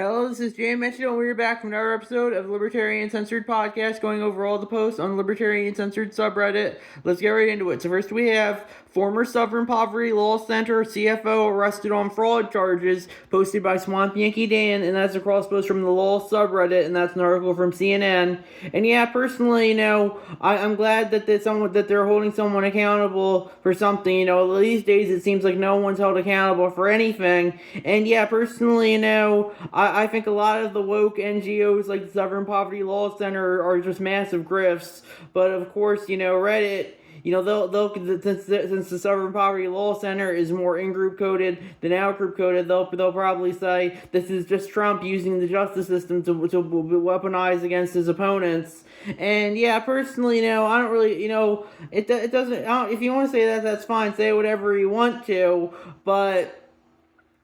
Hello, this is Jay Mitchell, and we're back from another episode of Libertarian Censored podcast, going over all the posts on the Libertarian Censored subreddit. Let's get right into it. So first we have former Southern Poverty Law Center CFO arrested on fraud charges, posted by Swamp Yankee Dan, and that's a cross post from the law subreddit, and that's an article from CNN. And yeah, personally, I'm glad that they're holding someone accountable for something. These days it seems like no one's held accountable for anything. And yeah, personally, I think a lot of the woke NGOs like the Southern Poverty Law Center are just massive grifts. But of course, Reddit, they'll since the Southern Poverty Law Center is more in-group coded than out-group coded, they'll probably say this is just Trump using the justice system to weaponize against his opponents. And yeah, personally, I don't really, it doesn't. If you want to say that, that's fine. Say whatever you want to, but.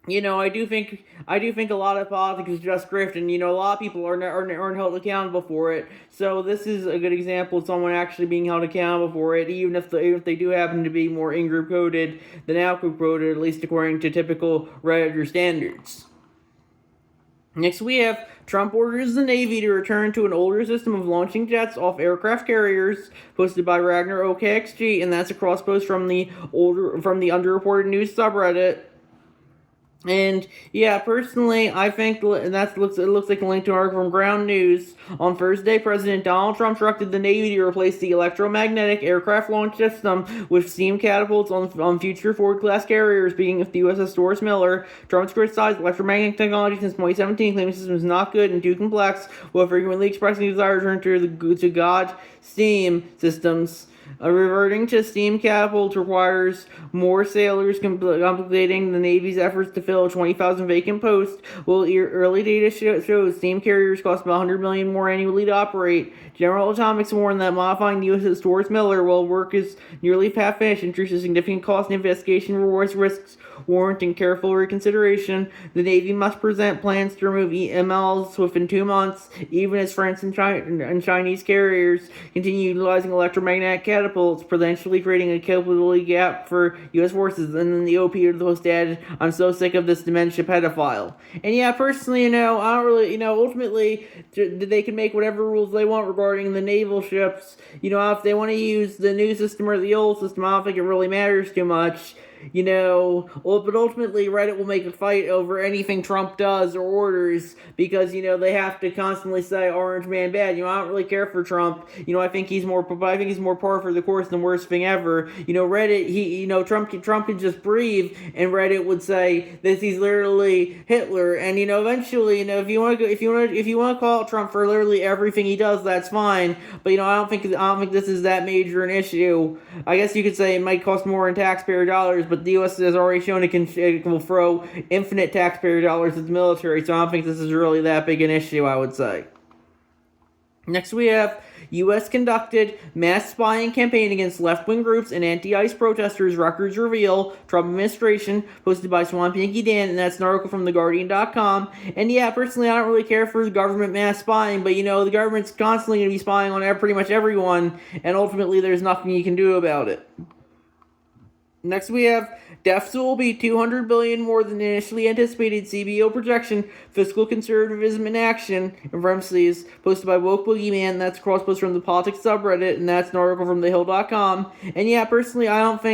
I do think a lot of politics is just grift, and a lot of people aren't held accountable for it. So this is a good example of someone actually being held accountable for it, even if they do happen to be more in-group coded than out-group coded, at least according to typical Redditor standards. Next, we have Trump orders the Navy to return to an older system of launching jets off aircraft carriers, posted by Ragnar OKXG, and that's a cross post from the underreported news subreddit. And yeah, personally, I think, and it looks like a link to an article from Ground News. On Thursday, President Donald Trump directed the Navy to replace the electromagnetic aircraft launch system with steam catapults on future Ford-class carriers. Speaking of the USS Doris Miller, Trump's criticized electromagnetic technology since 2017, claiming the system is not good and too complex, while frequently expressing a desire to return to God steam systems. Reverting to steam catapults requires more sailors, complicating the Navy's efforts to fill 20,000 vacant posts. While early data shows steam carriers cost about $100 million more annually to operate. General Atomics warned that modifying the USS Doris Miller, while work is nearly half finished, introduces significant cost and investigation rewards risks warranting careful reconsideration. The Navy must present plans to remove EMLs within 2 months, even as French and Chinese carriers continue utilizing electromagnetic catapults, potentially creating a capability gap for U.S. forces. And then the OP to the post added, "I'm so sick of this dementia pedophile." And yeah, personally, I don't really, ultimately, they can make whatever rules they want regarding the naval ships. If they want to use the new system or the old system, I don't think it really matters too much. But ultimately Reddit will make a fight over anything Trump does or orders because, they have to constantly say Orange Man bad. I don't really care for Trump. I think he's more par for the course than worst thing ever. Reddit, Trump can just breathe and Reddit would say this, he's literally Hitler. And, eventually, if you want to call out Trump for literally everything he does, that's fine. But, I don't think this is that major an issue. I guess you could say it might cost more in taxpayer dollars, but the U.S. has already shown it will throw infinite taxpayer dollars at the military, so I don't think this is really that big an issue, I would say. Next we have U.S. conducted mass spying campaign against left-wing groups and anti-ICE protesters, records reveal, Trump administration, posted by Swamp Yankee Dan, and that's an article from TheGuardian.com. And yeah, personally, I don't really care for the government mass spying, but the government's constantly going to be spying on pretty much everyone, and ultimately there's nothing you can do about it. Next we have deficit will be $200 billion more than initially anticipated, CBO projection, fiscal conservatism in action, in parentheses, posted by Woke Boogeyman. That's a cross post from the politics subreddit, and that's an article from thehill.com. And yeah, personally, I don't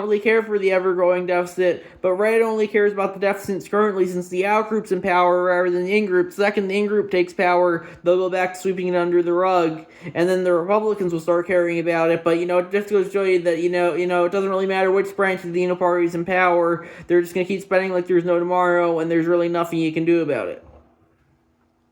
really care for the ever-growing deficit, but Reddit only cares about the deficits currently since the out-group's in power rather than the in-group. Second the in-group takes power, they'll go back to sweeping it under the rug, and then the Republicans will start caring about it. But, it just goes to show you that, it doesn't really matter which branch of the party is in power. They're just going to keep spending like there's no tomorrow, and there's really nothing you can do about it.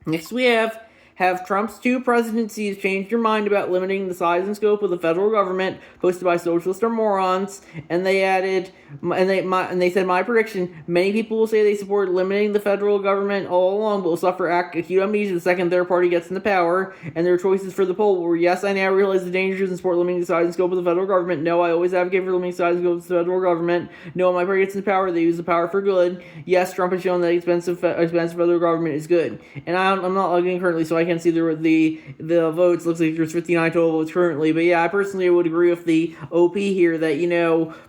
Next we have Trump's 2 presidencies changed your mind about limiting the size and scope of the federal government, posted by Socialists Are Morons, and they added, they said, my prediction, many people will say they support limiting the federal government all along, but will suffer acute amnesia the second their party gets into power, and their choices for the poll were, yes, I now realize the dangers and support limiting the size and scope of the federal government. No, I always advocate for limiting the size and scope of the federal government. No, my party gets into power, they use the power for good. Yes, Trump has shown that expensive federal government is good. And I'm not arguing currently, so I can see the votes. Looks like there's 59 total votes currently. But yeah, I personally would agree with the OP here that,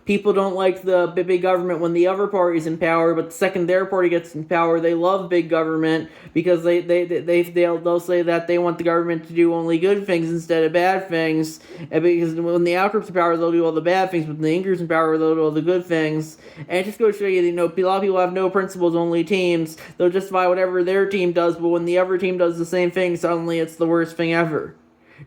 people don't like the big government when the other party's in power, but the second their party gets in power, they love big government because they'll say that they want the government to do only good things instead of bad things. And because when the out group's in power, they'll do all the bad things, but when the in group's in power, they'll do all the good things. And it just goes to show you, a lot of people have no principles, only teams. They'll justify whatever their team does, but when the other team does the same thing, suddenly it's the worst thing ever.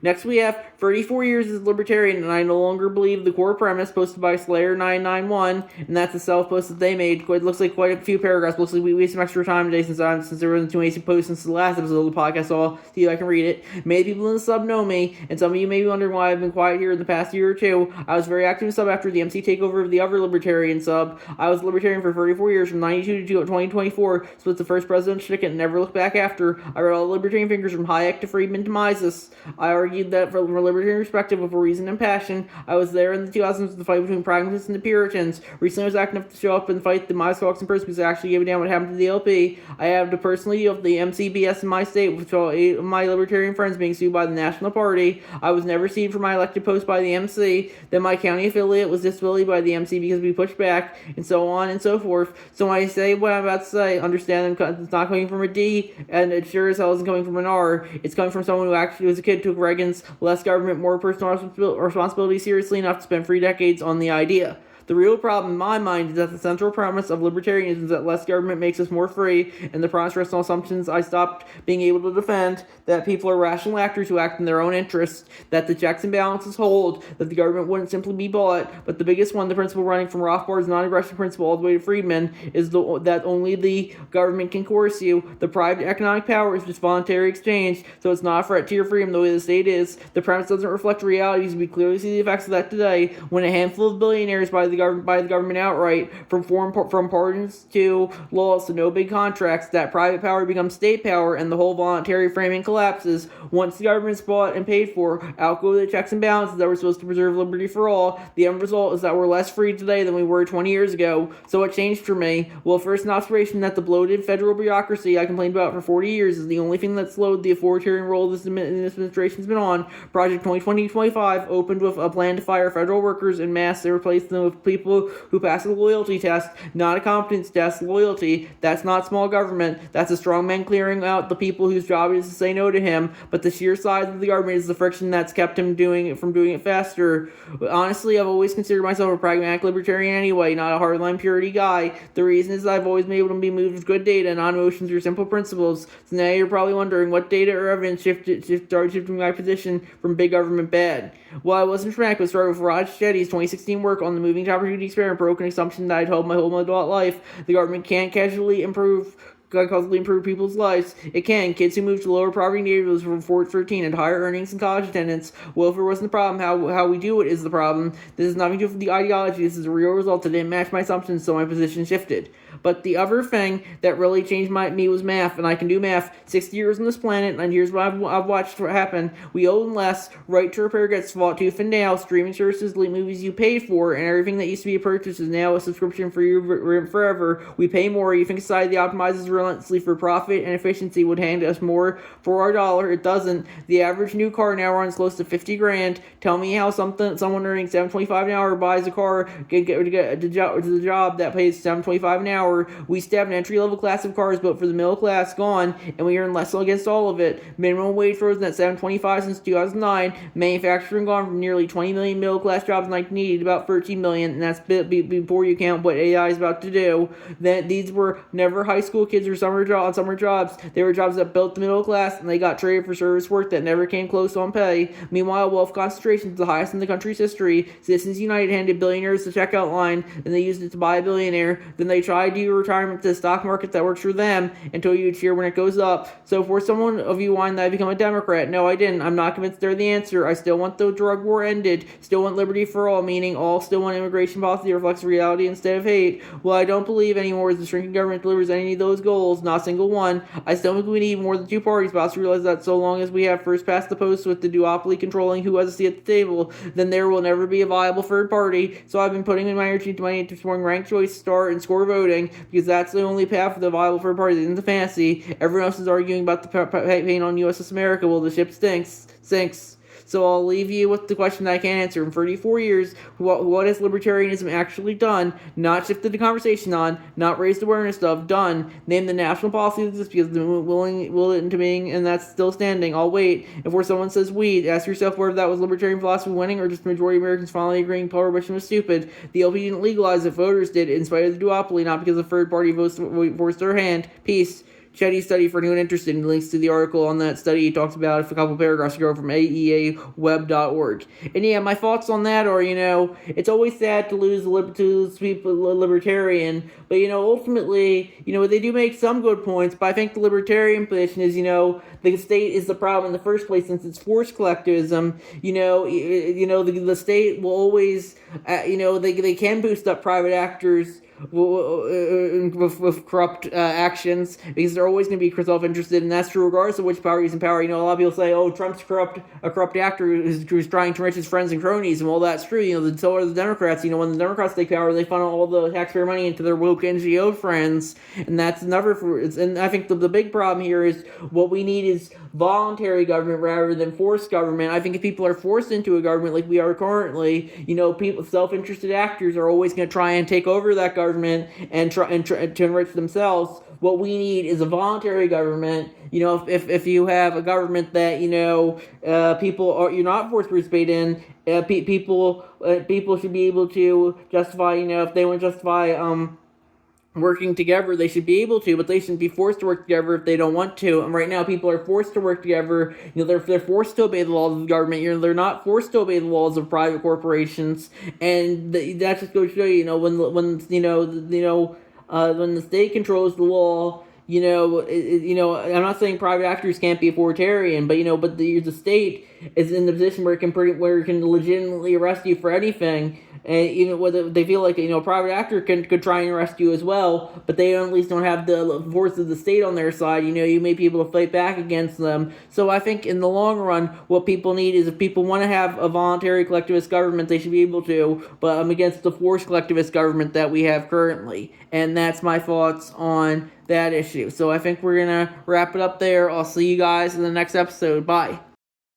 Next we have 34 years as Libertarian, and I no longer believe the core premise posted by Slayer991, and that's a self-post that they made. It looks like quite a few paragraphs. Looks like we wasted some extra time today since there wasn't too many posts since the last episode of the podcast, so I'll see if I can read it. Many people in the sub know me, and some of you may be wondering why I've been quiet here in the past year or two. I was very active in sub after the MC takeover of the other Libertarian sub. I was Libertarian for 34 years, from 92 to 2024, split the first presidential ticket and never looked back after. I read all the Libertarian figures from Hayek to Friedman to Mises. I argued that from a Libertarian perspective with reason and passion. I was there in the 2000s in the fight between pragmatists and the Puritans. Recently I was active enough to show up and fight the Miles Fox in person because I actually gave a damn what happened to the LP. I have to personally deal with the MCBS in my state, with 8 of my Libertarian friends being sued by the National Party. I was never sued for my elected post by the MC. Then my county affiliate was disabilited by the MC because we pushed back, and so on and so forth. So when I say what I'm about to say, understand it's not coming from a D, and it sure as hell isn't coming from an R. It's coming from someone who actually was a kid, took Reagan's less government, more personal responsibility seriously enough to spend 3 decades on the idea. The real problem in my mind is that the central premise of libertarianism is that less government makes us more free, and the premise rests on assumptions I stopped being able to defend, that people are rational actors who act in their own interests, that the checks and balances hold, that the government wouldn't simply be bought, but the biggest one, the principle running from Rothbard's non-aggression principle all the way to Friedman, is that only the government can coerce you. The private economic power is just voluntary exchange, so it's not a threat to your freedom the way the state is. The premise doesn't reflect reality, because we clearly see the effects of that today, when a handful of billionaires buy the government outright, from pardons to laws to no big contracts, that private power becomes state power, and the whole voluntary framing collapses. Once the government's bought and paid for, out go the checks and balances that were supposed to preserve liberty for all. The end result is that we're less free today than we were 20 years ago. So what changed for me? Well, first, an observation that the bloated federal bureaucracy I complained about for 40 years is the only thing that slowed the authoritarian role this administration's been on. Project 2020-25 opened with a plan to fire federal workers en masse and replace them with people who pass a loyalty test, not a competence test. Loyalty, that's not small government. That's a strong man clearing out the people whose job it is to say no to him. But the sheer size of the government is the friction that's kept him from doing it faster. Honestly, I've always considered myself a pragmatic libertarian anyway, not a hardline purity guy. The reason is I've always been able to be moved with good data, non-emotions, or simple principles. So now you're probably wondering what data or evidence started shifting my position from big government bad. Well, I wasn't frank, but started with Raj Chetty's 2016 work on the moving to opportunity experiment, broken assumption that I'd held my whole adult life. The government can't causally improve people's lives. It can. Kids who move to lower poverty neighborhoods from 13 had higher earnings and college attendance. Welfare wasn't the problem. How we do it is the problem. This has nothing to do with the ideology. This is a real result that didn't match my assumptions, so my position shifted. But the other thing that really changed me was math, and I can do math. 60 years on this planet, and here's what I've watched happen. We own less, right to repair gets fought tooth and nail, streaming services delete movies you paid for, and everything that used to be a purchase is now a subscription for you forever. We pay more. You think society optimizes relentlessly for profit and efficiency would hand us more for our dollar. It doesn't. The average new car now runs close to $50,000. Tell me how someone earning $7.25 an hour buys a car to get the job that pays $7.25 an hour. We still have an entry-level class of cars built for the middle class gone, and we earn less against all of it. Minimum wage rose at $7.25 since 2009. Manufacturing gone from nearly 20 million middle-class jobs in 1980 to about 13 million, and that's before you count what AI is about to do. Then these were never high school kids or summer jobs. They were jobs that built the middle class, and they got traded for service work that never came close on pay. Meanwhile, wealth concentration is the highest in the country's history. Citizens United handed billionaires the checkout line, and they used it to buy a billionaire. Then they tried to retirement to the stock market that works for them until you cheer when it goes up. So for someone of you wanting that I become a Democrat, no, I didn't. I'm not convinced they're the answer. I still want the drug war ended. Still want liberty for all, meaning all still want immigration policy that reflects reality instead of hate. Well, I don't believe anymore as the shrinking government delivers any of those goals. goals, not a single one. I still think we need more than two parties, but I also realize that so long as we have first past the post with the duopoly controlling who has a seat at the table, then there will never be a viable third party. So I've been putting in my energy into exploring ranked choice, start, and score voting, because that's the only path for the viable third party in the fantasy. Everyone else is arguing about the pain on USS America. Well, the ship sinks. So I'll leave you with the question that I can't answer. In 34 years, what has libertarianism actually done? Not shifted the conversation on, not raised awareness of, done. Name the national policy of this because the will it into being, and that's still standing. I'll wait. Before someone says we, ask yourself whether that was libertarian philosophy winning or just the majority of Americans finally agreeing prohibition was stupid. The LP didn't legalize it, voters did, in spite of the duopoly, not because the third party forced their hand. Peace. Chetty study for anyone interested in links to the article on that study. He talks about it for a couple paragraphs ago from aeaweb.org. And yeah, my thoughts on that are, it's always sad to lose people libertarian, but ultimately, they do make some good points, but I think the libertarian position is, the state is the problem in the first place since it's forced collectivism. The state will always, they can boost up private actors with corrupt actions because they're always going to be self-interested, and that's true regardless of which party is in power. A lot of people say, "Oh, Trump's a corrupt actor who's trying to enrich his friends and cronies," and all that's true. So are the Democrats. When the Democrats take power, they funnel all the taxpayer money into their woke NGO friends, and that's another. And I think the big problem here is what we need is voluntary government rather than forced government. I think if people are forced into a government like we are currently, people, self-interested actors are always going to try and take over that government and try to enrich themselves. What we need is a voluntary government. If you have a government that you're not forced to participate in, people should be able to justify. If they want to justify working together, they should be able to, but they shouldn't be forced to work together if they don't want to. And right now, people are forced to work together. They're forced to obey the laws of the government. They're not forced to obey the laws of private corporations. And that just goes to show you, when the state controls the law. I'm not saying private actors can't be authoritarian, but the state is in the position where it can legitimately arrest you for anything, and even whether they feel like a private actor could try and arrest you as well, but they at least don't have the force of the state on their side. You may be able to fight back against them. So I think in the long run, what people need is if people want to have a voluntary collectivist government, they should be able to. But I'm against the forced collectivist government that we have currently, and that's my thoughts on that issue. So I think we're gonna wrap it up there. I'll see you guys in the next episode. Bye.